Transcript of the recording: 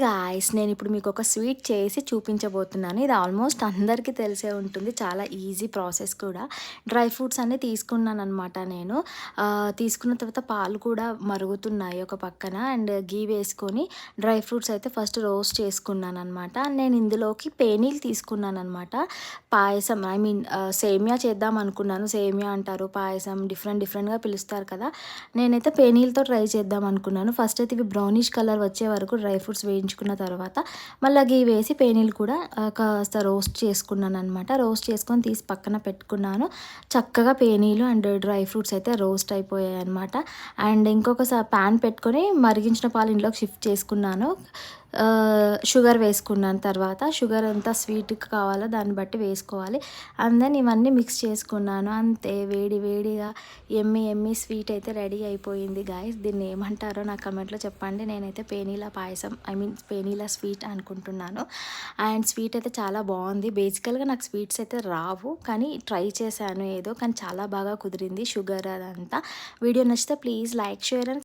Guys నేను ఇప్పుడు మీకు ఒక స్వీట్ చేసి చూపించబోతున్నాను. ఇది ఆల్మోస్ట్ అందరికీ తెలిసే ఉంటుంది. చాలా ఈజీ ప్రాసెస్ కూడా. డ్రై ఫ్రూట్స్ అన్నీ తీసుకున్నాననమాట నేను. తీసుకున్న తర్వాత పాలు కూడా మరుగుతున్నాయి ఒక పక్కన. అండ్ ఘీ వేసుకొని డ్రై ఫ్రూట్స్ అయితే ఫస్ట్ రోస్ట్ చేసుకున్నాననమాట. నేను ఇందులోకి పేనీలు తీసుకున్నాననమాట. పాయసం సేమియా చేద్దాం అనుకున్నాను. సేమియా అంటారు, పాయసం డిఫరెంట్‌గా పిలుస్తారు కదా! నేనైతే పేనీలతో ట్రై చేద్దాం అనుకున్నాను. ఫస్ట్ అయితే ఇవి బ్రౌనిష్ కలర్ వచ్చే వరకు డ్రై ఫ్రూట్స్ వేయించుకున్న తర్వాత మళ్ళా ఘీ వేసి పేనీలు కూడా కాస్త రోస్ట్ చేసుకున్నాననమాట. రోస్ట్ చేసుకొని తీసి పక్కన పెట్టుకున్నాను. చక్కగా పేనీలు అండ్ డ్రై ఫ్రూట్స్ అయితే రోస్ట్ అయిపోయాయన్నమాట. అండ్ ఇంకొక పాన్ పెట్టుకొని మరిగించిన పాలు ఇంట్లోకి షిఫ్ట్ చేసుకున్నాను. షుగర్ వేసుకున్నాను. తర్వాత షుగర్ ఎంత స్వీట్‌గా కావాలో దాన్ని బట్టి వేసుకోవాలి. అండ్ దెన్ ఇవన్నీ మిక్స్ చేసుకున్నాను. అంతే వేడి వేడిగా యమ్మీ స్వీట్ అయితే రెడీ అయిపోయింది గాయ్స్. దీన్ని ఏమంటారో నాకు కమెంట్‌లో చెప్పండి. నేనైతే పేనీల పాయసం పేనీల స్వీట్ అనుకుంటున్నాను. అండ్ స్వీట్ అయితే చాలా బాగుంది. బేసికల్‌గా నాకు స్వీట్స్ అయితే రావు, కానీ ట్రై చేశాను ఏదో, కానీ చాలా బాగా కుదిరింది షుగర్ అదంతా. వీడియో నచ్చితే ప్లీజ్ లైక్, షేర్ అండ్